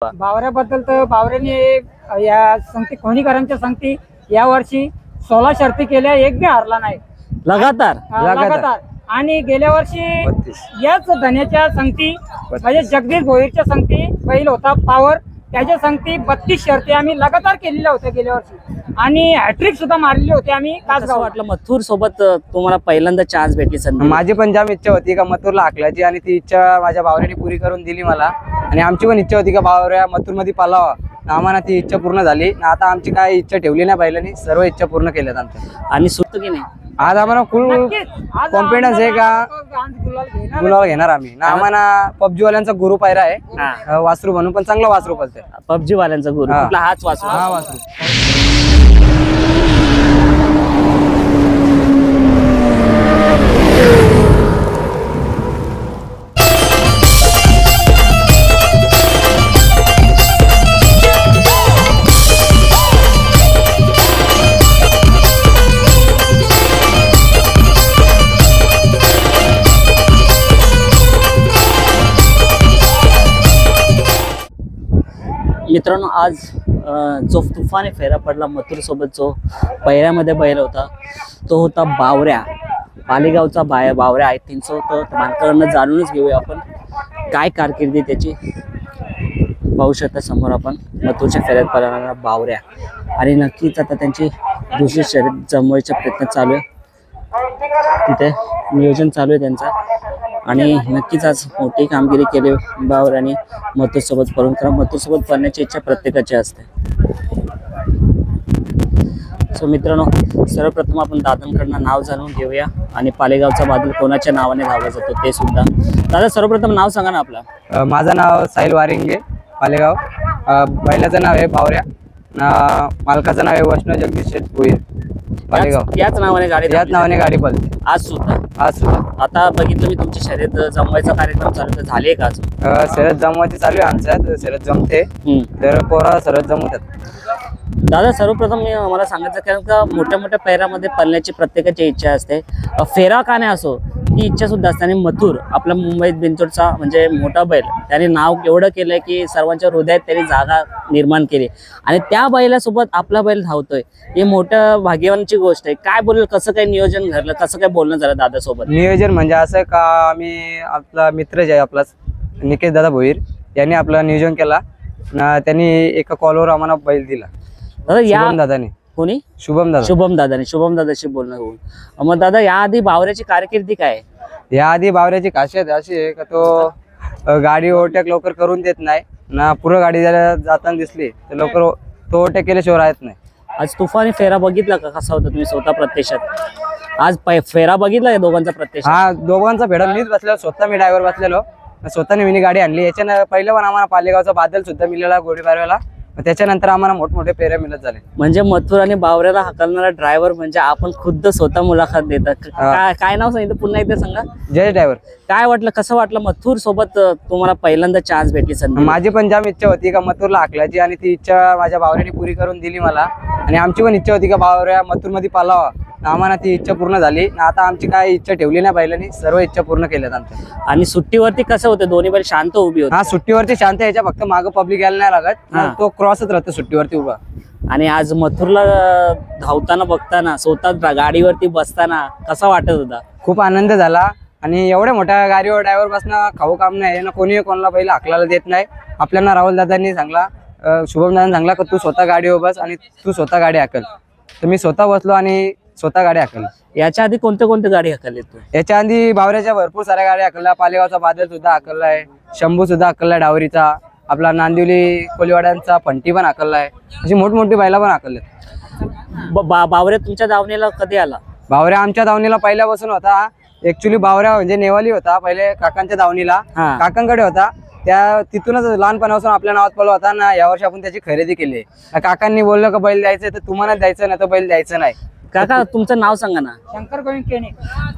बावऱ्याबद्दल तर बावऱ्याने या संगती कोणीकरांच्या संगती या वर्षी 16 शर्ती केल्या, एक बी हारला नाही लगातार। आणि गेल्या वर्षी याच धन्याच्या संगती म्हणजे जगदीश भोईरच्या संगती बैल होता पावर, त्याच्या संगती 32 शर्ती आम्ही लगातार केलेल्या होत्या गेल्या वर्षी आणि हॅट्रिक सुद्धा मारलेली होती आम्ही। कसं वाटलं मथुर सोबत तुम्हाला पहिल्यांदा चान्स भेटली संधी? माझी पण जाम इच्छा होती का मथुरला हाकलायची आणि ती इच्छा माझ्या बावऱ्याने पुरी करून दिली मला। आणि आमची पण इच्छा होती का बावऱ्या मथुर मध्ये पालावा, आम्हाला ती इच्छा पूर्ण झाली। आता आमची काय इच्छा ठेवली नाही बैलांनी, सर्व इच्छा पूर्ण केल्यात आमच्या। आणि सुस्त की नाही आज आम्हाला फुल कॉन्फिडन्स आहे का गुलाल घेणार आम्ही ना। आम्हाला पबजी वाल्यांचा गुरु पायरा आहे वासरू म्हणून, पण चांगला वासरू पळते पबजी वाल्यांचा गुरु कुठला? हाच वासरू? हा वासरू। मित्रांनो, आज जो तुफानी फेरा पडला मथुर सोबत, जो पहिऱ्यामध्ये बैल होता तो होता बावऱ्या, पालेगावचा बावऱ्या आहे 300। तर मालकांना जाणूनच घेऊया आपण काय कारकिर्दी त्याची। पाहू शकता समोर आपण मथुरच्या फेऱ्यात पडणारा बावऱ्या, आणि नक्कीच आता त्यांची दुसरी शर्यत जमवायचा प्रयत्न चालू आहे, तिथे नियोजन चालू आहे त्यांचा। आणि नक्कीच आज मोठी कामगिरी केली बावऱ्याने मथुर सोबत पळून, कारण मथुर सोबत पळण्याची इच्छा प्रत्येकाची असते। सो मित्रांनो, सर्वप्रथम आपण दादांकडनं नाव जाणून घेऊया आणि पालेगावचा बादल कोणाच्या नावाने धावला जातो ते सुद्धा। दादा, सर्वप्रथम नाव सांगा ना आपला। माझं नाव साहिल वारिंगे, पालेगाव। बैलाचं नाव आहे बावऱ्या, मालकाचं नाव आहे वैष्णव जगदीश भोईर, पालेगाव। याच नावाने गाडी पळते आज सुद्धा। आता बघितलं मी तुमची शर्यत जमवायचा कार्यक्रम चालू तर झाले का? शर्यत जमवायची चालू आहे आमच्या, शर्यत जमते तर पोरा शर्यत जमवतात। दादा, सर्वप्रथम मला सांगायचं कारण का मोठ्या मोठ्या पैरामध्ये पळण्याची प्रत्येकाची इच्छा असते, फेरा का नाही असो ती इच्छा सुद्धा असते। आणि मथुर आपला मुंबईत बिनचोडचा म्हणजे मोठा बैल, त्याने नाव एवढं केलंय की सर्वांच्या हृदयात त्यांनी जागा निर्माण केली, आणि त्या बैलासोबत आपला बैल धावतोय हे मोठ्या भाग्यवानची गोष्ट आहे। काय बोलेल, कसं काय नियोजन घडलं, कसं काय बोलणं झालं दादा सोबत? नियोजन म्हणजे असं का आम्ही आपला मित्र जे आहे आपला निकेश दादा भोईर यांनी आपलं नियोजन केला ना, त्यांनी एका कॉलवर आम्हाला बैल दिला या दादाने। कोणी? शुभम दादाने। शुभम दादाशी बोलणं होऊन मग दादा, याआधी बावऱ्याची कारकिर्दी काय? याआधी बावऱ्याची खासियत अशी आहे का तो गाडी ओव्हरटेक लवकर करून देत नाही ना, पुढे गाडी जाताना दिसली तर लवकर तो ओव्हरटेक केल्याशिवाय राहत नाही। आज तुफानी फेरा बघितला का, कसा होता तुम्ही स्वतः प्रत्यक्षात? आज फेरा बघितला का दोघांचा प्रत्यक्ष? हा, दोघांचा फेरा मीच बसलेलो, स्वतः मी ड्रायव्हर बसलेलो, स्वतःने मिनी गाडी आणली। याच्या पहिलं पण आम्हाला पालेगावचा बादल सुद्धा मिळाला गोडीपारव्याला, त्याच्यानंतर आम्हाला मोठमोठे फेऱ्या मिळत झाले। म्हणजे मथुर आणि बावऱ्याला हाकलणारा ड्रायव्हर म्हणजे आपण खुद्द स्वतः मुलाखत देतात। काय नाव सांगितलं पुन्हा एकदा सांगा? जय ड्रायव्हर। काय वाटलं, कसं वाटलं मथुर सोबत तुम्हाला पहिल्यांदा चान्स भेटली संधी? माझी पण जाम इच्छा होती का मथुरला हाकलायची आणि ती इच्छा माझ्या बावऱ्याने पुरी करून दिली मला। आणि आमची पण इच्छा होती का बावऱ्या मथुर मध्ये पालावा, आम्हाला ती इच्छा पूर्ण झाली। आता आमची काय इच्छा ठेवली नाही बैलांनी, सर्व इच्छा पूर्ण केल्यात आमच्या। आणि सुट्टीवरती कसं होतं, दोन्ही बैल शांत उभी होती? हा, सुट्टीवरती शांत यायच्या, फक्त मागं पब्लिक यायला नाही लागत, तो क्रॉसच राहतो सुट्टीवरती उभा। आणि आज मथुरला धावताना बघताना, स्वतः गाडीवरती बसताना कसा वाटत होता? खूप आनंद झाला। आणि एवढ्या मोठ्या गाडीवर ड्रायव्हर बसणं खाऊ काम नाही ना, कोणी कोणाला बैल हाकलायला देत नाही। आपल्याला राहुल दादांनी सांगला, शुभम दादांनी सांगला का तू स्वतः गाडीवर बस आणि तू स्वतः गाडी हाकल, तर मी स्वतः बसलो आणि स्वतः गाडी हाकल। याच्या आधी कोणते गाडी हाकलली तू? याच्या आधी बावऱ्याच्या भरपूर साऱ्या गाड्या हाकलल्या, पालेगावचा बादल सुद्धा हाकललाय, शंभू सुद्धा हाकललाय, डावरीचा आपला नांदिवली कोलीवाड्यांचा फंटी पण हाकललाय, अशी मोठमोठी बैला पण हाकलल्यात। बावऱ्या तुमच्या दावणीला कधी आला? बावऱ्या आमच्या दावणीला पहिल्यापासून होता। ऍक्च्युली बावऱ्या म्हणजे नेवाली होता पहिले काकांच्या दावणीला, काकांकडे होता, त्या तिथूनच लहानपणापासून आपल्या नावात पळला होता ना। यावर्षी आपण त्याची खरेदी केली। काकांनी बोललं का बैल द्यायचं तर तुम्हाला द्यायचं नाही तर बैल द्यायचं नाही। काका, तुमचं नाव सांगा ना? शंकर गोविंद केणे।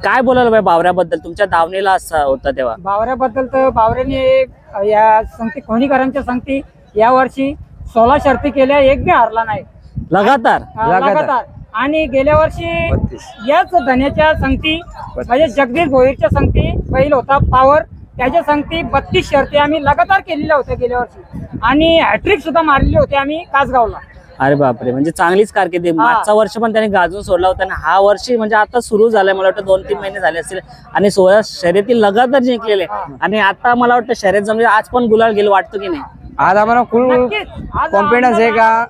काय बोलाल बाई बावऱ्याबद्दल, तुमच्या दावणीला असा होता तेव्हा? बावऱ्याबद्दल तर बावऱ्याने या संगती कोणीकरांच्या संगती या वर्षी 16 शर्ती केल्या, एक बी हारला नाही लगातार। आणि गेल्या वर्षी याच धन्याच्या संगती म्हणजे जगदीश भोईरच्या संगती बैल होता पावर, त्याच्या संगती 32 शर्ती आम्ही लगातार केलेल्या होत्या गेल्या वर्षी आणि हॅट्रिक सुद्धा मारलेली होती आम्ही कासगावला. अरे बापरे, म्हणजे चांगलीच कारकीर्दी. मागचा वर्ष पण त्याने गाजून सोडला होता आणि हा वर्षी म्हणजे आता सुरू झालाय, मला वाटतं 2-3 महिने झाले असतील आणि 16 शर्यती लगातार जिंकलेले आणि आता मला वाटतं शर्यत जमली, आज पण गुलाल गेलो वाटतं की नाही? आज आम्हाला फुल कॉन्फिडन्स आहे का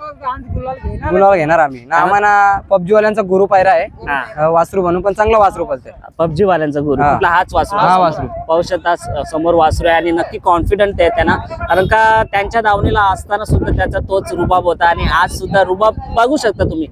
गुलाल घेणार आम्ही ना. आम्हाला पबजी वाल्यांचा गुरु पायरा आहे, वासरू बनून पण चांगला वासरू पलतोय. पबजी वाल्यांचा गुरु कुठला? हाच वासरू. हा वासरू. पाहू शकता समोर वासरू आहे आणि नक्की कॉन्फिडंट आहे त्यांना, कारण का त्यांच्या दावणीला असताना सुद्धा त्याचा तोच रुबाब होता आणि आज सुद्धा रुबाब बघू शकता तुम्ही.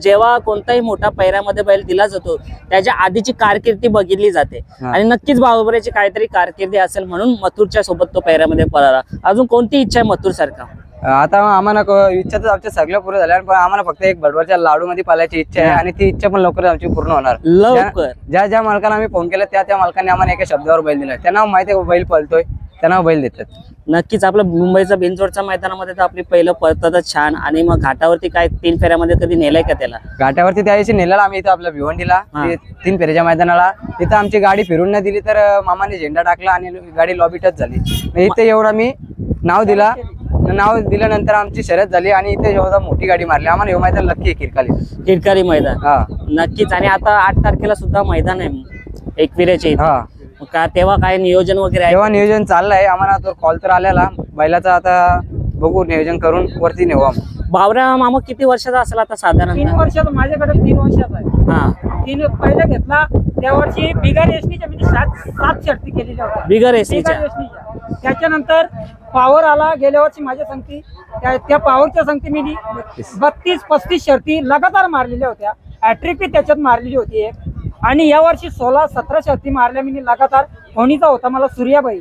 जेव्हा कोणताही मोठा पैऱ्यामध्ये बैल दिला जातो त्याच्या आधीची कारकिर्दी बघितली जाते आणि नक्कीच बावऱ्याची काहीतरी कारकिर्दी असेल म्हणून मथुरच्या सोबत तो पैऱ्यामध्ये पळाला. अजून कोणती इच्छा आहे मथुर सारखा? आता आम्हाला इच्छा तर आमच्या सगळ्या पूर्ण झाल्या, पण आम्हाला फक्त एक बडवरच्या लाडू मध्ये पालायची इच्छा आहे आणि ती इच्छा पण लवकर आमची पूर्ण होणार. लवकर ज्या ज्या मालकांना आम्ही फोन केला त्या मालकांनी आम्हाला एका शब्दावर बैल दिला. त्यांना माहिती आहे बैल पळतोय, त्यांना बैल देतात. नक्कीच. आपलं मुंबईचा बिनजोडच्या मैदानामध्ये तर आपली पहिलं पळतातच छान आणि मग घाटावरती काय 3 फेऱ्यामध्ये कधी नेलाय का त्याला? घाटावरती त्या दिवशी नेलेला आम्ही इथं आपल्या भिवंडीला 3 फेऱ्याच्या मैदानाला. तिथं आमची गाडी फिरून नाही दिली तर मामाने झेंडा टाकला आणि गाडी लॉबी टच झाली. इथे एवढं आम्ही नाव दिल्यानंतर आमची शर्यत झाली आणि इथे एवढा मोठी गाडी मारली. आम्हाला हे मैदान नक्की आहे किरकारी मैदान. नक्कीच. आणि आता 8 तारखेला सुद्धा मैदान आहे एकविरेचे इथे. का तेव्हा काय नियोजन वगैरे आहे? तेव्हा नियोजन चाललंय. आम्हाला तो कॉल तर आलेला बैलाचा, आता बघू नियोजन करून वरती नेऊ. बावऱ्या मामा किती वर्षाचा असेल आता साधारण? 3 वर्षाचा. माझ्याकडे 3 वर्षाचा आहे. 3 पहिला घेतला त्या वर्षी बिगर एसनीच्या म्हणजे 7 शर्ती केलेल्या होत्या बिगर एसनीच्या. त्याच्यानंतर पॉवर आला गेल्या वर्षी माझ्या संगती, त्या पॉवरच्या संगती मी 32-35 शर्ती लगातार मारलेल्या होत्या. हॅट्रिक बी त्याच्यात मारलेली होती एक. आणि या वर्षी 16-17 शर्ती मारल्या मी लगातार. होणीचा होता मला सूर्याबाई,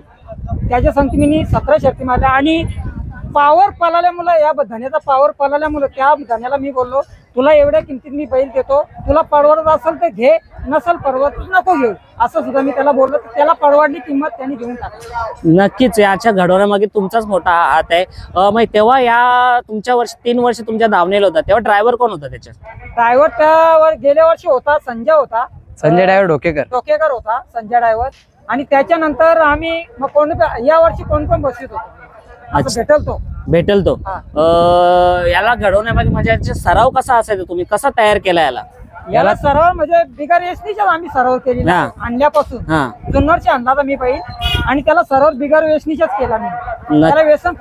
त्याच्या संगती मी 17 शर्ती मारल्या. आणि पावर पळाल्यामुळे, या धन्याचा पावर पळाल्यामुळे त्या धन्याला मी बोललो तुला एवढ्या किमतीत मी बैल देतो, तुला परवडत असेल तर घे, नसेल परवडत नको घेऊ, असं सुद्धा मी त्याला बोललो. त्याला परवडली किंमत त्यांनी घेऊन टाकली. नक्कीच. याच्या घडवण्यामागे तुमचाच मोठा हात आहे. मग तेव्हा या तुमच्या 3 वर्ष तुमच्या धावणीला होता तेव्हा ड्रायव्हर कोण होता त्याच्यात? ड्रायव्हर त्या गेल्या वर्षी होता संजय होता, संजय ड्रायव्हर डोकेकर होता संजय ड्रायव्हर. आणि त्याच्यानंतर आम्ही मग या वर्षी कोण बसत होतो भेटेल तो. याला घडवण्यामागे म्हणजे सराव कसा असायचा, तुम्ही कसा तयार केला याला सराव म्हणजे बिगर एसनीच्या आम्ही सराव केलेला आणल्यापासून. जुन्नरच्या अंदाजा मी बैल आणि त्याला सराव बिगर वेसनीच्याच केला मी. त्याला व्यसन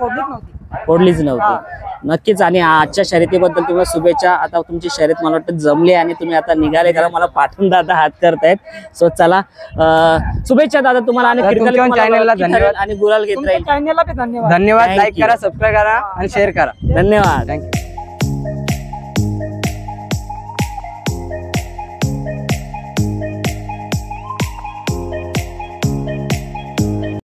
फोडलीच नव्हती. नक्कीच. आणि आजच्या शर्यतीबद्दल तुम्हाला शुभेच्छा. आता तुमची शर्यत मला वाटतं जमली आणि तुम्ही आता निघाले, कारण मला पाठवून दादा हात करतायत. सो चला, शुभेच्छा दादा तुम्हाला आणि चॅनलला धन्यवाद आणि गुलाल घेत राहील. चॅनलला बी धन्यवाद. लाईक करा, सबस्क्राईब करा आणि शेअर करा. धन्यवाद. थँक्यू.